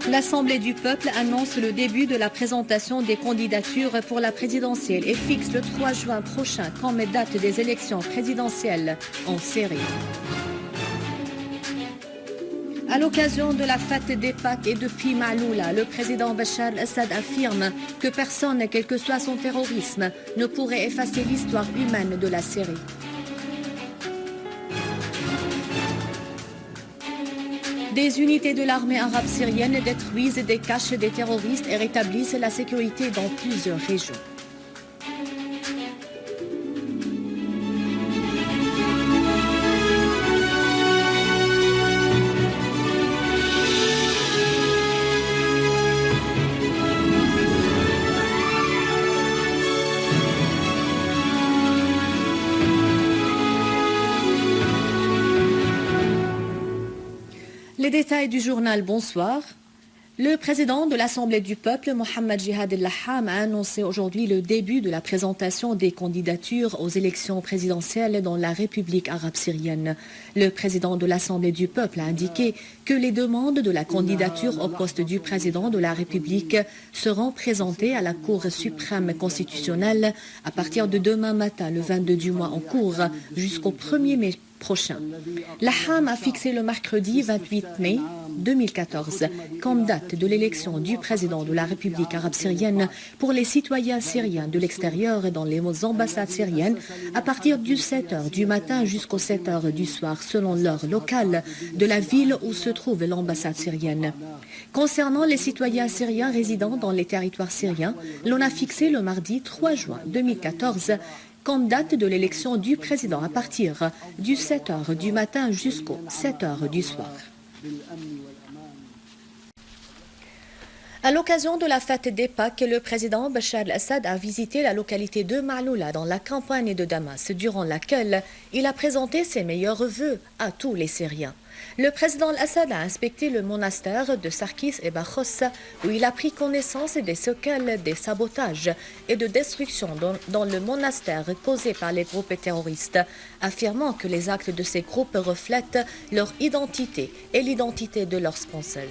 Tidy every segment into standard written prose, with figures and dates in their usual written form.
L'Assemblée du peuple annonce le début de la présentation des candidatures pour la présidentielle et fixe le 3 juin prochain comme date des élections présidentielles en série. À l'occasion de la fête des Pâques et depuis Maaloula, le président Bachar al-Assad affirme que personne, quel que soit son terrorisme, ne pourrait effacer l'histoire humaine de la Syrie. Des unités de l'armée arabe syrienne détruisent des caches des terroristes et rétablissent la sécurité dans plusieurs régions. Les détails du journal, bonsoir. Le président de l'Assemblée du peuple, Mohamed Jihad el-Laham, a annoncé aujourd'hui le début de la présentation des candidatures aux élections présidentielles dans la République arabe syrienne. Le président de l'Assemblée du peuple a indiqué que les demandes de la candidature au poste du président de la République seront présentées à la Cour suprême constitutionnelle à partir de demain matin, le 22 du mois en cours, jusqu'au 1er mai prochain. Laham a fixé le mercredi 28 mai 2014 comme date de l'élection du président de la République arabe syrienne pour les citoyens syriens de l'extérieur et dans les ambassades syriennes à partir du 7h du matin jusqu'aux 7h du soir selon l'heure locale de la ville où se trouve l'ambassade syrienne. Concernant les citoyens syriens résidant dans les territoires syriens, l'on a fixé le mardi 3 juin 2014 comme date de l'élection du président à partir du 7h du matin jusqu'au 7h du soir. À l'occasion de la fête des Pâques, le président Bachar al-Assad a visité la localité de Maaloula dans la campagne de Damas, durant laquelle il a présenté ses meilleurs vœux à tous les Syriens. Le président al-Assad a inspecté le monastère de Sarkis et Bachos, où il a pris connaissance des séquelles des sabotages et de destructions dans le monastère causés par les groupes terroristes, affirmant que les actes de ces groupes reflètent leur identité et l'identité de leurs sponsors.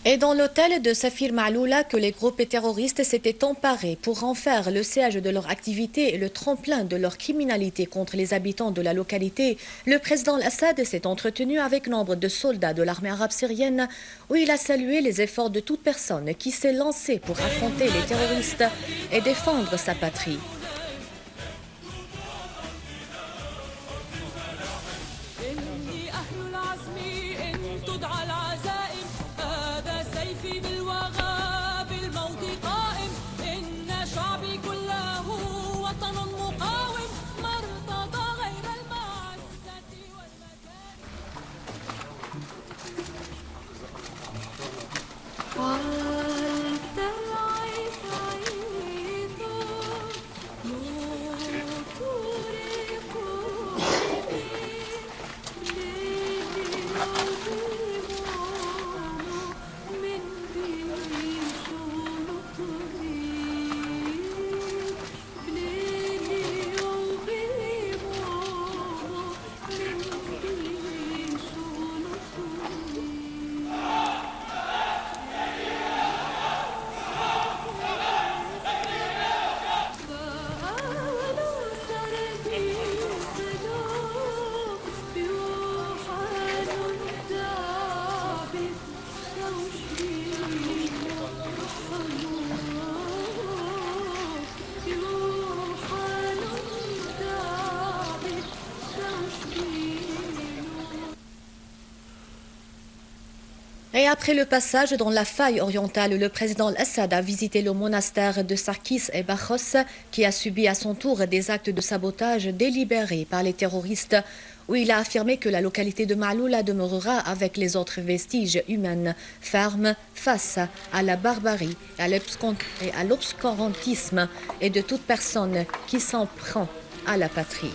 Et dans l'hôtel de Safir Maaloula que les groupes terroristes s'étaient emparés pour en faire le siège de leur activité et le tremplin de leur criminalité contre les habitants de la localité, le président al-Assad s'est entretenu avec nombre de soldats de l'armée arabe syrienne où il a salué les efforts de toute personne qui s'est lancée pour affronter les terroristes et défendre sa patrie. Et après le passage dans la faille orientale, le président Al-Assad a visité le monastère de Sarkis et Bachos, qui a subi à son tour des actes de sabotage délibérés par les terroristes, où il a affirmé que la localité de Maaloula demeurera avec les autres vestiges humains fermes face à la barbarie et à l'obscurantisme et de toute personne qui s'en prend à la patrie.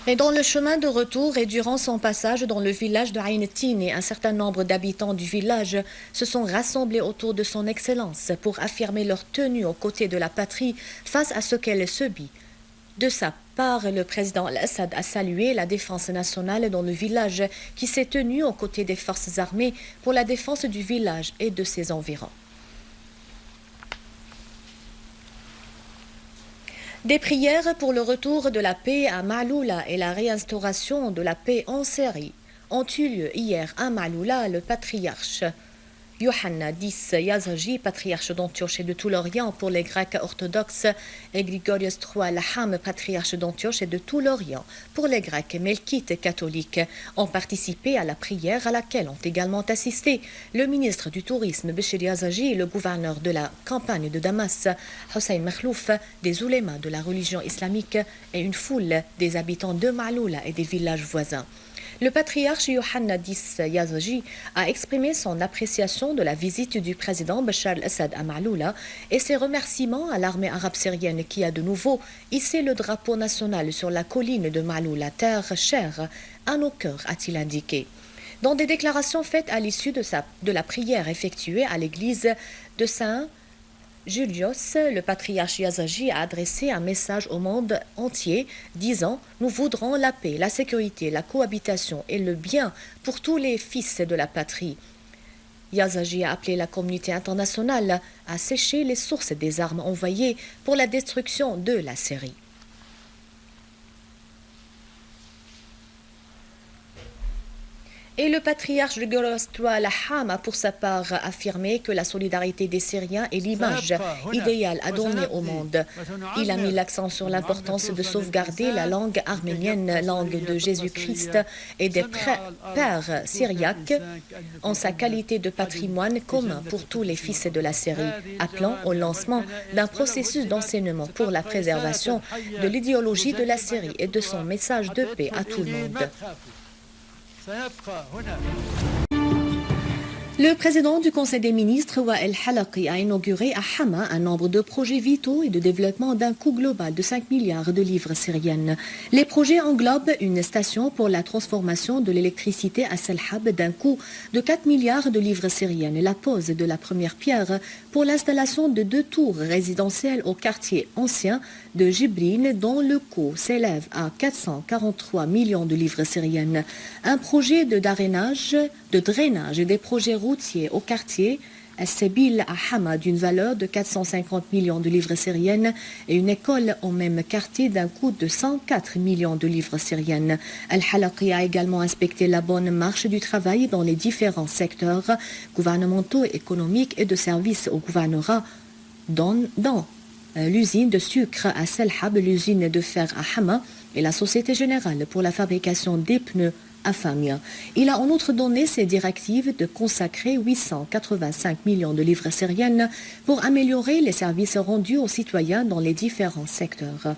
Et dans le chemin de retour et durant son passage dans le village de Ain Tini, un certain nombre d'habitants du village se sont rassemblés autour de son excellence pour affirmer leur tenue aux côtés de la patrie face à ce qu'elle subit. De sa part, le président Al-Assad a salué la défense nationale dans le village qui s'est tenue aux côtés des forces armées pour la défense du village et de ses environs. Des prières pour le retour de la paix à Maaloula et la réinstauration de la paix en Syrie ont eu lieu hier à Maaloula. Le patriarche Yohanna X Yazagi, patriarche d'Antioche et de tout l'Orient pour les Grecs orthodoxes, et Grigorios III Laham, patriarche d'Antioche et de tout l'Orient pour les Grecs melkites catholiques, ont participé à la prière à laquelle ont également assisté le ministre du Tourisme Béchir Yazagi, le gouverneur de la campagne de Damas Hossein Makhlouf, des oulémas de la religion islamique et une foule des habitants de Maaloula et des villages voisins. Le patriarche Yohanna X Yazagi a exprimé son appréciation de la visite du président Bachar al-Assad à Maaloula et ses remerciements à l'armée arabe syrienne qui a de nouveau hissé le drapeau national sur la colline de Maaloula, terre chère à nos cœurs, a-t-il indiqué. Dans des déclarations faites à l'issue de la prière effectuée à l'église de Saint Julios, le patriarche Yazagi a adressé un message au monde entier disant « Nous voudrons la paix, la sécurité, la cohabitation et le bien pour tous les fils de la patrie. » Yazagi a appelé la communauté internationale à sécher les sources des armes envoyées pour la destruction de la Syrie. Et le patriarche Grigorios III Laham a pour sa part affirmé que la solidarité des Syriens est l'image idéale à donner au monde. Il a mis l'accent sur l'importance de sauvegarder la langue arménienne, langue de Jésus-Christ et des pères syriaques, en sa qualité de patrimoine commun pour tous les fils de la Syrie, appelant au lancement d'un processus d'enseignement pour la préservation de l'idéologie de la Syrie et de son message de paix à tout le monde. Le président du Conseil des ministres, Wael Halaqi, a inauguré à Hama un nombre de projets vitaux et de développement d'un coût global de 5 milliards de livres syriennes. Les projets englobent une station pour la transformation de l'électricité à Selhab d'un coût de 4 milliards de livres syriennes, la pose de la première pierre pour l'installation de 2 tours résidentielles au quartier ancien de Jibrine dont le coût s'élève à 443 millions de livres syriennes, un projet de drainage et des projets routiers au quartier Al-Sabil à Hama d'une valeur de 450 millions de livres syriennes et une école au même quartier d'un coût de 104 millions de livres syriennes. Al-Halaqi a également inspecté la bonne marche du travail dans les différents secteurs gouvernementaux, économiques et de services au gouvernorat dans l'usine de sucre à Selhab, l'usine de fer à Hama et la Société Générale pour la fabrication des pneus Afamia. Il a en outre donné ses directives de consacrer 885 millions de livres syriennes pour améliorer les services rendus aux citoyens dans les différents secteurs.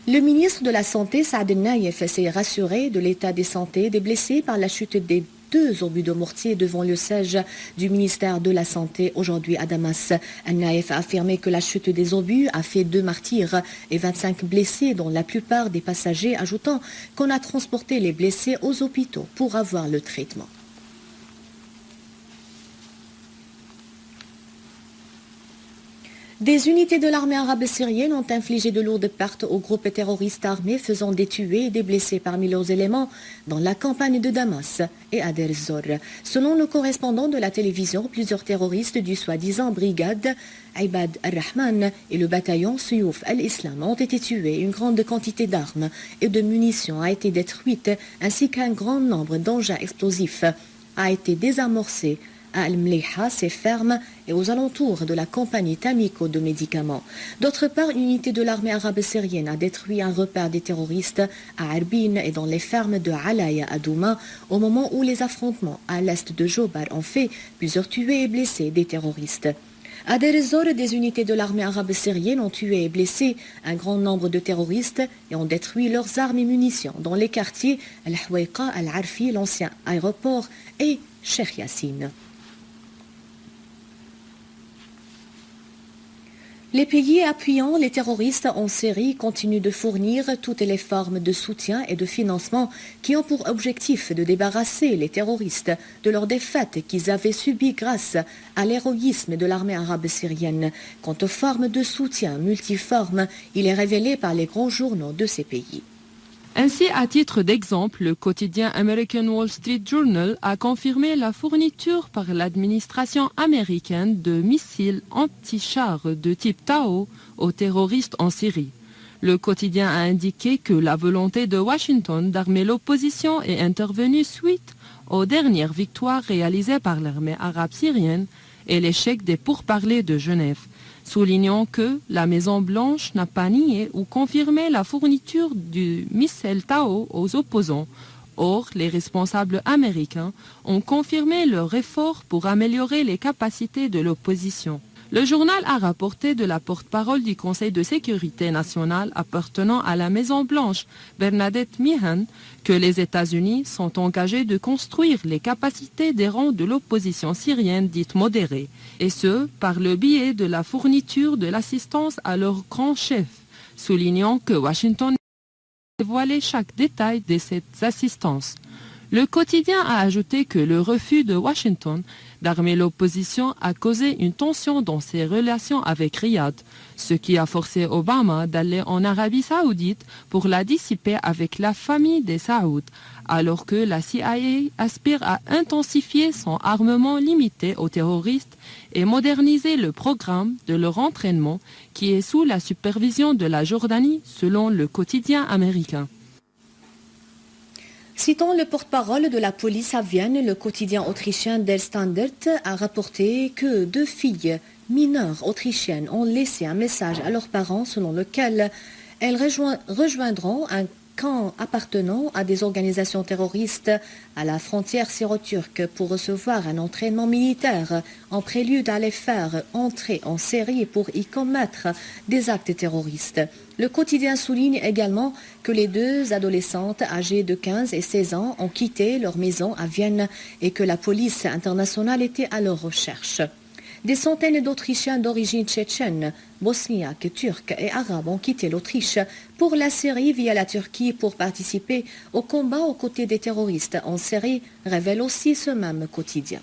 Le ministre de la Santé, Saad Naïef, s'est rassuré de l'état de santé des blessés par la chute des 2 obus de mortier devant le siège du ministère de la Santé aujourd'hui à Damas. Naïef a affirmé que la chute des obus a fait 2 martyrs et 25 blessés, dont la plupart des passagers, ajoutant qu'on a transporté les blessés aux hôpitaux pour avoir le traitement. Des unités de l'armée arabe syrienne ont infligé de lourdes pertes aux groupes terroristes armés, faisant des tués et des blessés parmi leurs éléments dans la campagne de Damas et à Deir ez-Zor. Selon le correspondant de la télévision, plusieurs terroristes du soi-disant brigade Ibad al-Rahman et le bataillon Suyuf al-Islam ont été tués. Une grande quantité d'armes et de munitions a été détruite, ainsi qu'un grand nombre d'engins explosifs a été désamorcé à Al-Mliha, ses fermes et aux alentours de la compagnie Tamiko de médicaments. D'autre part, une unité de l'armée arabe syrienne a détruit un repère des terroristes à Arbin et dans les fermes de Alaya à Douma au moment où les affrontements à l'est de Jobar ont fait plusieurs tués et blessés des terroristes. À Deir ez-Zor, des unités de l'armée arabe syrienne ont tué et blessé un grand nombre de terroristes et ont détruit leurs armes et munitions dans les quartiers Al-Hawaiqa, Al-Arfi, l'ancien aéroport et Sheikh Yassine. Les pays appuyant les terroristes en Syrie continuent de fournir toutes les formes de soutien et de financement qui ont pour objectif de débarrasser les terroristes de leur défaite qu'ils avaient subie grâce à l'héroïsme de l'armée arabe syrienne. Quant aux formes de soutien multiformes, il est révélé par les grands journaux de ces pays. Ainsi, à titre d'exemple, le quotidien American Wall Street Journal a confirmé la fourniture par l'administration américaine de missiles anti-chars de type Tao aux terroristes en Syrie. Le quotidien a indiqué que la volonté de Washington d'armer l'opposition est intervenue suite aux dernières victoires réalisées par l'armée arabe syrienne et l'échec des pourparlers de Genève, soulignant que la Maison-Blanche n'a pas nié ou confirmé la fourniture du missile Tao aux opposants. Or, les responsables américains ont confirmé leur effort pour améliorer les capacités de l'opposition. Le journal a rapporté de la porte-parole du Conseil de sécurité nationale appartenant à la Maison-Blanche, Bernadette Meehan, que les États-Unis sont engagés de construire les capacités des rangs de l'opposition syrienne dite modérée, et ce, par le biais de la fourniture de l'assistance à leur grand chef, soulignant que Washington a dévoilé chaque détail de cette assistance. Le quotidien a ajouté que le refus de Washington d'armer l'opposition a causé une tension dans ses relations avec Riyad, ce qui a forcé Obama d'aller en Arabie Saoudite pour la dissiper avec la famille des Saouds, alors que la CIA aspire à intensifier son armement limité aux terroristes et moderniser le programme de leur entraînement qui est sous la supervision de la Jordanie, selon le quotidien américain. Citant le porte-parole de la police à Vienne, le quotidien autrichien Der Standard a rapporté que 2 filles mineures autrichiennes ont laissé un message à leurs parents selon lequel elles rejoindront un camp appartenant à des organisations terroristes à la frontière syro-turque pour recevoir un entraînement militaire en prélude à les faire entrer en Syrie pour y commettre des actes terroristes. Le quotidien souligne également que les 2 adolescentes âgées de 15 et 16 ans ont quitté leur maison à Vienne et que la police internationale était à leur recherche. Des centaines d'Autrichiens d'origine tchétchène, bosniaque, turque et arabe ont quitté l'Autriche pour la Syrie via la Turquie pour participer au combat aux côtés des terroristes en Syrie, révèle aussi ce même quotidien.